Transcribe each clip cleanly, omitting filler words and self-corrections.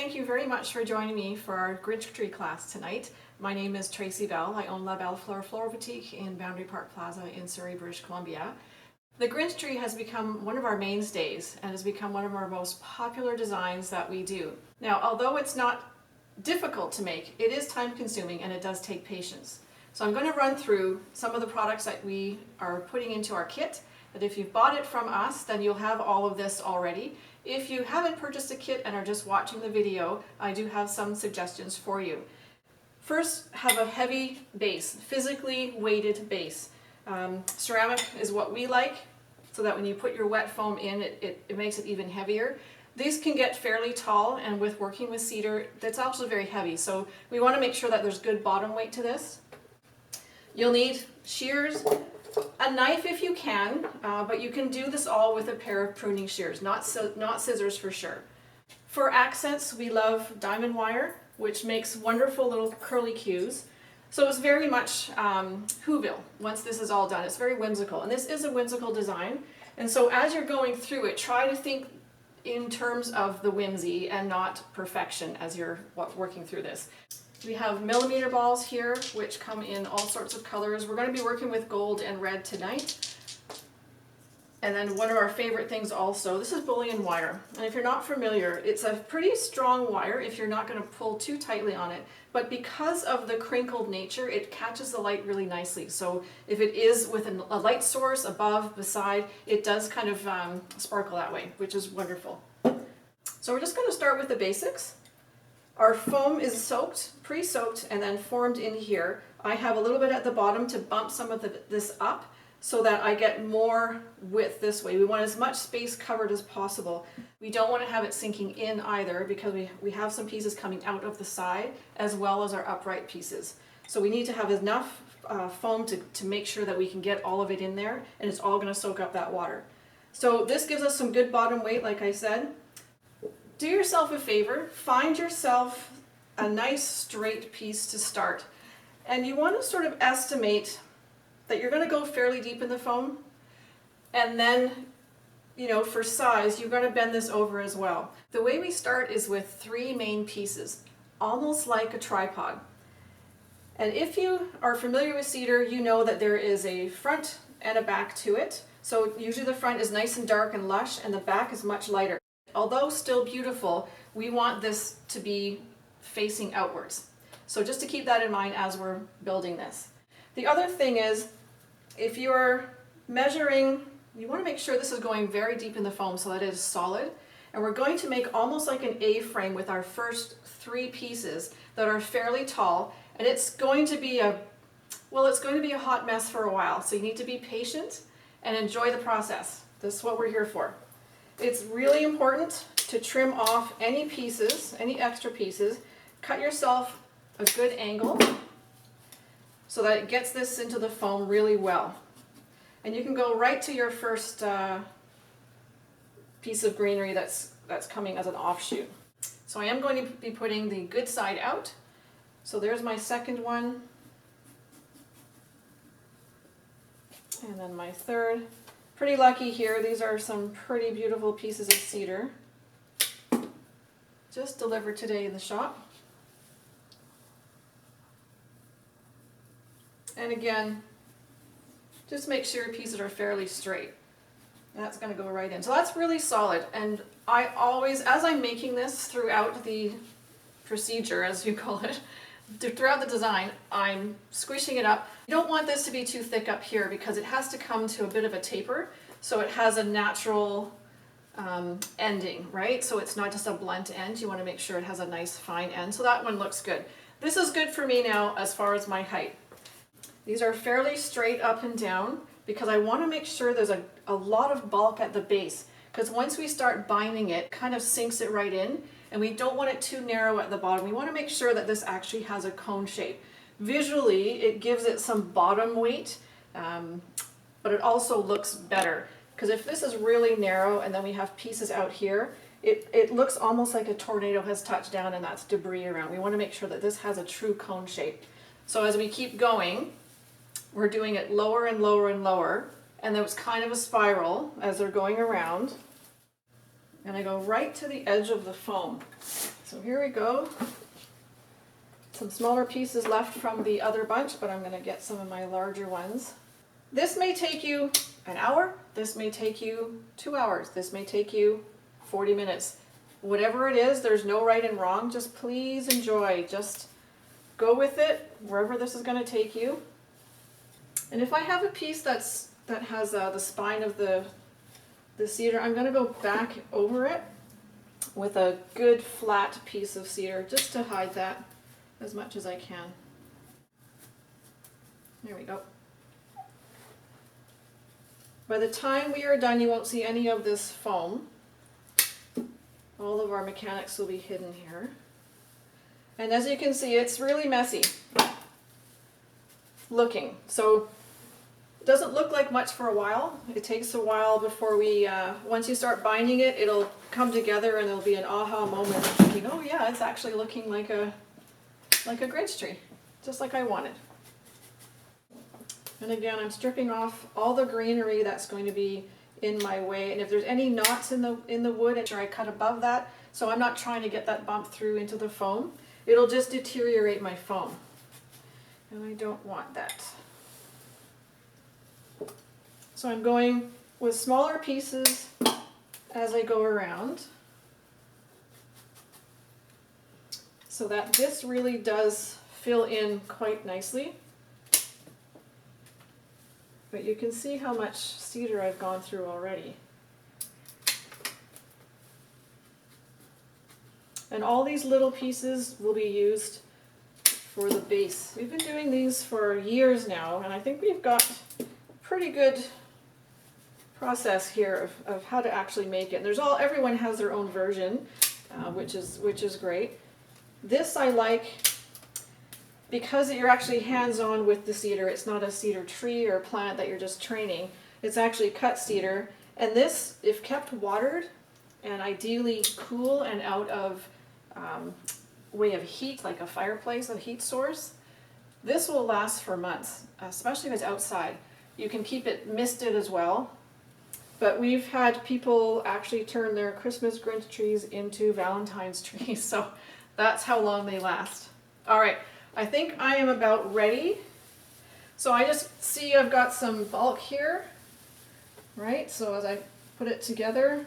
thank you very much for joining me for our Grinch Tree class tonight. My name is Tracy Bell. I own La Belle Fleur Floral Boutique in Boundary Park Plaza in Surrey, British Columbia. The Grinch Tree has become one of our mainstays and has become one of our most popular designs that we do. Now, although it's not difficult to make, it is time consuming and it does take patience. So I'm going to run through some of the products that we are putting into our kit. That if you've bought it from us, then you'll have all of this already. If you haven't purchased a kit and are just watching the video, I do have some suggestions for you. First, have a heavy base, physically weighted base. Ceramic is what we like, so that when you put your wet foam in, it makes it even heavier. These can get fairly tall, and with working with cedar, that's also very heavy. So we want to make sure that there's good bottom weight to this. You'll need shears, a knife if you can, but you can do this all with a pair of pruning shears, not scissors for sure. For accents, we love diamond wire, which makes wonderful little curly cues. So it's very much Whoville once this is all done. It's very whimsical, and this is a whimsical design. And so as you're going through it, try to think in terms of the whimsy and not perfection as you're working through this. We have millimeter balls here, which come in all sorts of colors. We're going to be working with gold and red tonight. And then one of our favorite things also, this is bullion wire. And if you're not familiar, it's a pretty strong wire if you're not going to pull too tightly on it. But because of the crinkled nature, it catches the light really nicely. So if it is with a light source above, beside, it does kind of sparkle that way, which is wonderful. So we're just going to start with the basics. Our foam is soaked, pre-soaked, and then formed in here. I have a little bit at the bottom to bump some of this up so that I get more width this way. We want as much space covered as possible. We don't want to have it sinking in either, because we have some pieces coming out of the side as well as our upright pieces. So we need to have enough foam to make sure that we can get all of it in there, and it's all going to soak up that water. So this gives us some good bottom weight, like I said. Do yourself a favor, find yourself a nice straight piece to start. And you want to sort of estimate that you're going to go fairly deep in the foam. And then, you know, for size, you're going to bend this over as well. The way we start is with 3 main pieces, almost like a tripod. And if you are familiar with cedar, you know that there is a front and a back to it. So usually the front is nice and dark and lush, and the back is much lighter. Although still beautiful, we want this to be facing outwards. So just to keep that in mind as we're building this. The other thing is, if you're measuring, you want to make sure this is going very deep in the foam so that it is solid. And we're going to make almost like an A-frame with our first 3 pieces that are fairly tall. And it's going to be a hot mess for a while. So you need to be patient and enjoy the process. This is what we're here for. It's really important to trim off any pieces, any extra pieces. Cut yourself a good angle so that it gets this into the foam really well. And you can go right to your first piece of greenery that's coming as an offshoot. So I am going to be putting the good side out. So there's my second one. And then my third. Pretty lucky here. These are some pretty beautiful pieces of cedar. Just delivered today in the shop. And again, just make sure your pieces are fairly straight. That's going to go right in. So that's really solid. And I always, as I'm making this throughout the procedure, as you call it, throughout the design, I'm squishing it up. You don't want this to be too thick up here because it has to come to a bit of a taper so it has a natural ending, right? So it's not just a blunt end. You want to make sure it has a nice fine end. So that one looks good. This is good for me now as far as my height. These are fairly straight up and down because I want to make sure there's a lot of bulk at the base, because once we start binding it, kind of sinks it right in. And we don't want it too narrow at the bottom. We want to make sure that this actually has a cone shape. Visually, it gives it some bottom weight, but it also looks better. Because if this is really narrow and then we have pieces out here, it looks almost like a tornado has touched down and that's debris around. We want to make sure that this has a true cone shape. So as we keep going, we're doing it lower and lower and lower. And there's kind of a spiral as they're going around. And I go right to the edge of the foam. So here we go. Some smaller pieces left from the other bunch, but I'm going to get some of my larger ones. This may take you an hour, this may take you 2 hours, this may take you 40 minutes. Whatever it is, there's no right and wrong. Just please enjoy. Just go with it wherever this is going to take you. And if I have a piece that has the spine of the cedar, I'm going to go back over it with a good flat piece of cedar just to hide that as much as I can. There we go. By the time we are done, you won't see any of this foam. All of our mechanics will be hidden here. And as you can see, it's really messy looking. So it doesn't look like much for a while. It takes a while before we, once you start binding it, it'll come together and there'll be an aha moment of thinking, oh yeah, it's actually looking like a Grinch tree, just like I wanted. And again, I'm stripping off all the greenery that's going to be in my way. And if there's any knots in the wood, I'm sure I cut above that. So I'm not trying to get that bump through into the foam. It'll just deteriorate my foam. And I don't want that. So I'm going with smaller pieces as I go around, so that this really does fill in quite nicely. But you can see how much cedar I've gone through already. And all these little pieces will be used for the base. We've been doing these for years now, and I think we've got a pretty good process here of how to actually make it. And there's everyone has their own version, which is great. This I like because you're actually hands-on with the cedar. It's not a cedar tree or plant that you're just training. It's actually cut cedar. And this, if kept watered and ideally cool and out of way of heat, like a fireplace, a heat source, this will last for months, especially if it's outside. You can keep it misted as well. But we've had people actually turn their Christmas Grinch trees into Valentine's trees, so that's how long they last. All right, I think I am about ready. So I just see I've got some bulk here, right? So as I put it together,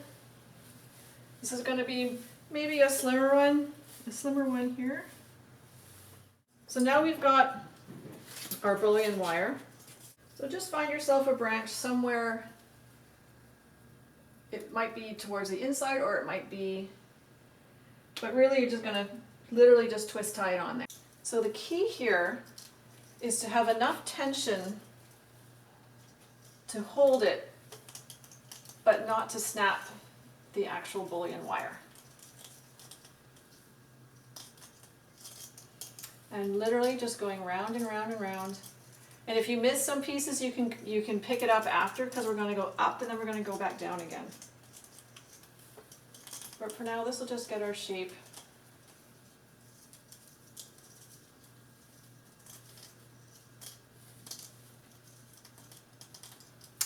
this is going to be maybe a slimmer one here. So now we've got our bullion wire. So just find yourself a branch somewhere. It might be towards the inside or it might be, but really you're just going to literally just twist tie it on there. So the key here is to have enough tension to hold it, but not to snap the actual bullion wire. And literally just going round and round and round. And if you miss some pieces, you can pick it up after, because we're going to go up and then we're going to go back down again. But for now, this will just get our shape.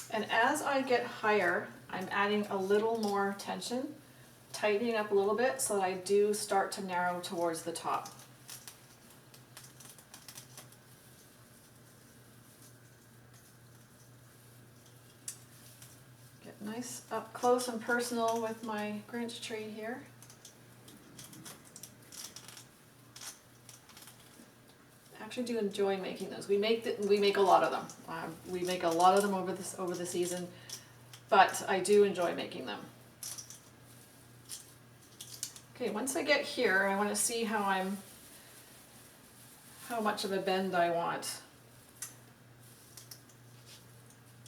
And as I get higher, I'm adding a little more tension, tightening up a little bit so that I do start to narrow towards the top. Get nice up close and personal with my Grinch tree here. Actually do enjoy making those. We make a lot of them. We make a lot of them over the season, but I do enjoy making them. Okay, once I get here, I want to see how much of a bend I want.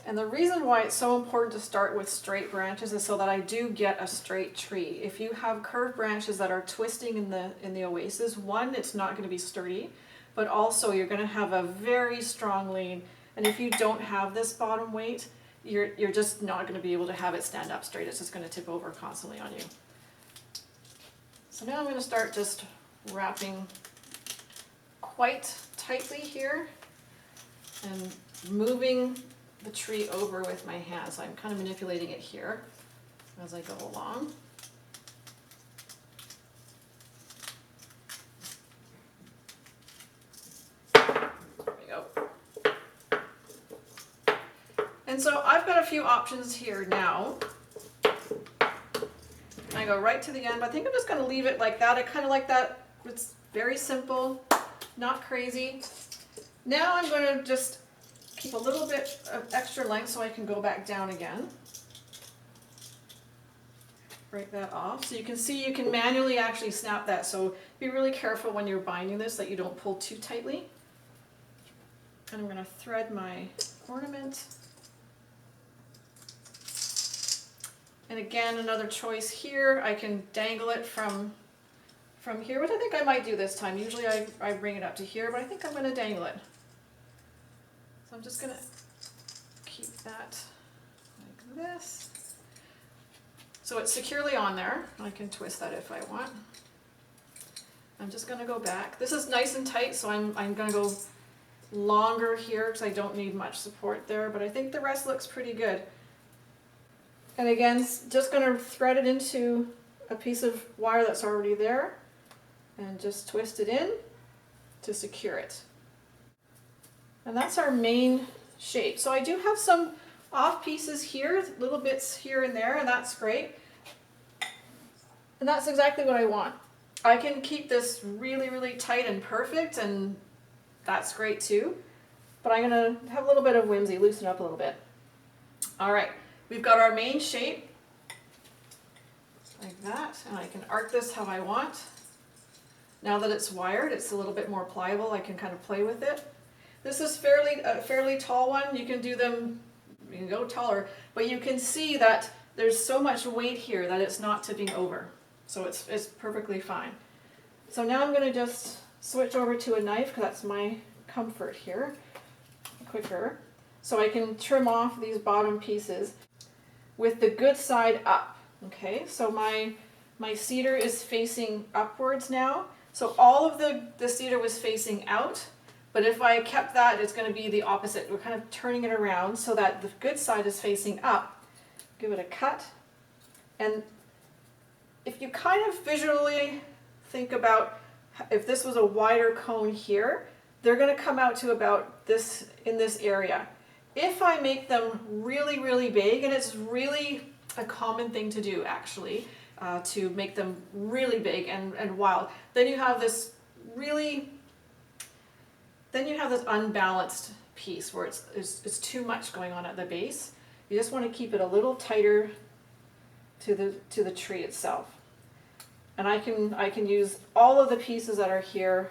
And the reason why it's so important to start with straight branches is so that I do get a straight tree. If you have curved branches that are twisting in the oasis, one, it's not going to be sturdy, but also you're going to have a very strong lean. And if you don't have this bottom weight, you're just not going to be able to have it stand up straight. It's just going to tip over constantly on you. So now I'm going to start just wrapping quite tightly here and moving the tree over with my hand. So I'm kind of manipulating it here as I go along. so I've got a few options here now. I go right to the end, but I think I'm just going to leave it like that. I kind of like that. It's very simple, not crazy. Now I'm going to just keep a little bit of extra length so I can go back down again. Break that off. So you can see you can manually actually snap that. So be really careful when you're binding this that you don't pull too tightly. And I'm going to thread my ornament. And again, another choice here. I can dangle it from here, which I think I might do this time. Usually I bring it up to here, but I think I'm going to dangle it. So I'm just going to keep that like this. So it's securely on there. I can twist that if I want. I'm just going to go back. This is nice and tight, so I'm going to go longer here because I don't need much support there, but I think the rest looks pretty good. And again, just going to thread it into a piece of wire that's already there and just twist it in to secure it. And that's our main shape. So I do have some off pieces here, little bits here and there, and that's great. And that's exactly what I want. I can keep this really, really tight and perfect, and that's great too. But I'm going to have a little bit of whimsy, loosen up a little bit. All right. We've got our main shape, like that, and I can arc this how I want. Now that it's wired, it's a little bit more pliable. I can kind of play with it. This is a fairly tall one. You can do them, you can go taller, but you can see that there's so much weight here that it's not tipping over. So it's perfectly fine. So now I'm going to just switch over to a knife because that's my comfort here, quicker. So I can trim off these bottom pieces with the good side up. Okay, so my cedar is facing upwards now. So all of the cedar was facing out, but if I kept that, it's going to be the opposite. We're kind of turning it around so that the good side is facing up. Give it a cut. And if you kind of visually think about if this was a wider cone here, they're going to come out to about this in this area. If I make them really, really big, and it's really a common thing to do actually, to make them really big and wild, then you have this unbalanced piece where it's too much going on at the base. You just want to keep it a little tighter to the tree itself. And I can use all of the pieces that are here.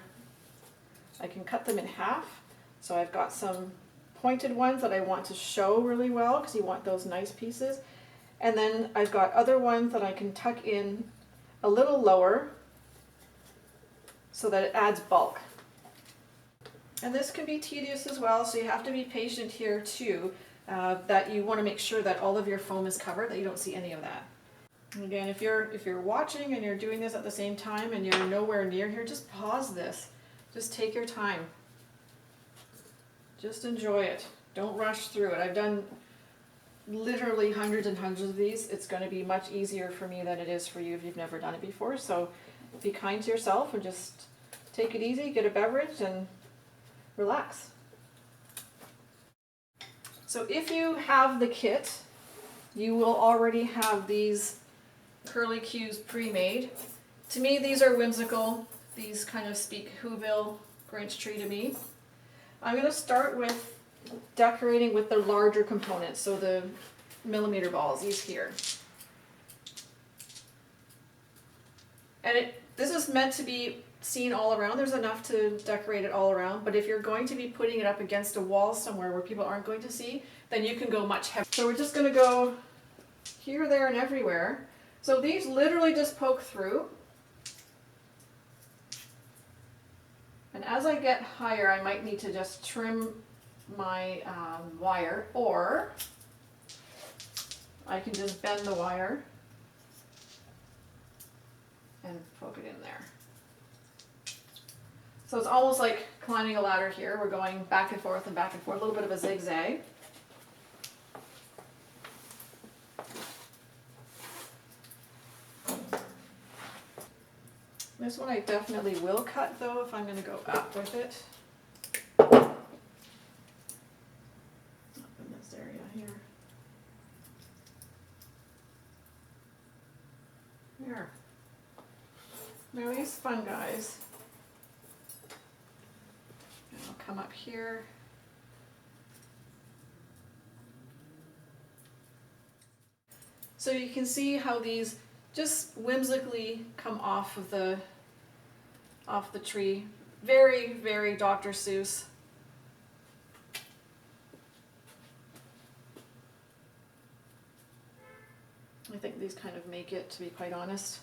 I can cut them in half. So I've got some pointed ones that I want to show really well because you want those nice pieces. And then I've got other ones that I can tuck in a little lower so that it adds bulk. And this can be tedious as well, so you have to be patient here too, that you want to make sure that all of your foam is covered, that you don't see any of that. And again, if you're watching and you're doing this at the same time and you're nowhere near here, just pause this. Just take your time. Just enjoy it. Don't rush through it. I've done literally hundreds and hundreds of these. It's going to be much easier for me than it is for you if you've never done it before. So be kind to yourself and just take it easy, get a beverage, and relax. So if you have the kit, you will already have these curly cues pre-made. To me, these are whimsical. These kind of speak Whoville, Grinch Tree to me. I'm going to start with decorating with the larger components, so the millimeter balls, these here. And this is meant to be seen all around. There's enough to decorate it all around, but if you're going to be putting it up against a wall somewhere where people aren't going to see, then you can go much heavier. So we're just going to go here, there, and everywhere. So these literally just poke through. And as I get higher, I might need to just trim my wire, or I can just bend the wire and poke it in there. So it's almost like climbing a ladder here. We're going back and forth and back and forth, a little bit of a zigzag. This one I definitely will cut though if I'm going to go up with it. Up in this area here. Now these fungi, I'll come up here. So you can see how these just whimsically come off of the tree. Very, very Dr. Seuss. I think these kind of make it, to be quite honest.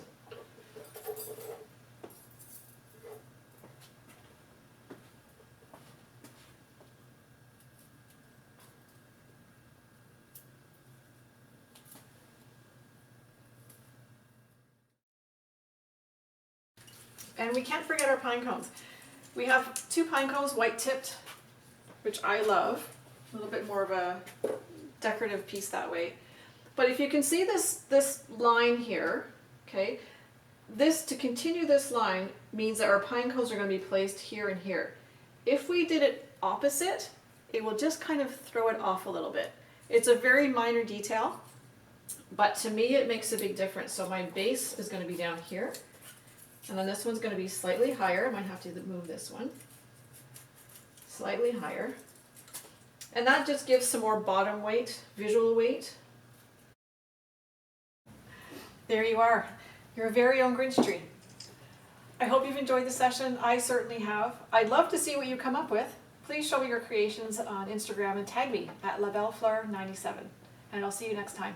And we can't forget our pine cones. We have 2 pine cones, white tipped, which I love. A little bit more of a decorative piece that way. But if you can see this line here, okay, to continue this line means that our pine cones are going to be placed here and here. If we did it opposite, it will just kind of throw it off a little bit. It's a very minor detail, but to me it makes a big difference. So my base is going to be down here. And then this one's going to be slightly higher. I might have to move this one. Slightly higher. And that just gives some more bottom weight, visual weight. There you are, your very own Grinch tree. I hope you've enjoyed the session. I certainly have. I'd love to see what you come up with. Please show me your creations on Instagram and tag me at labellefleur97. And I'll see you next time.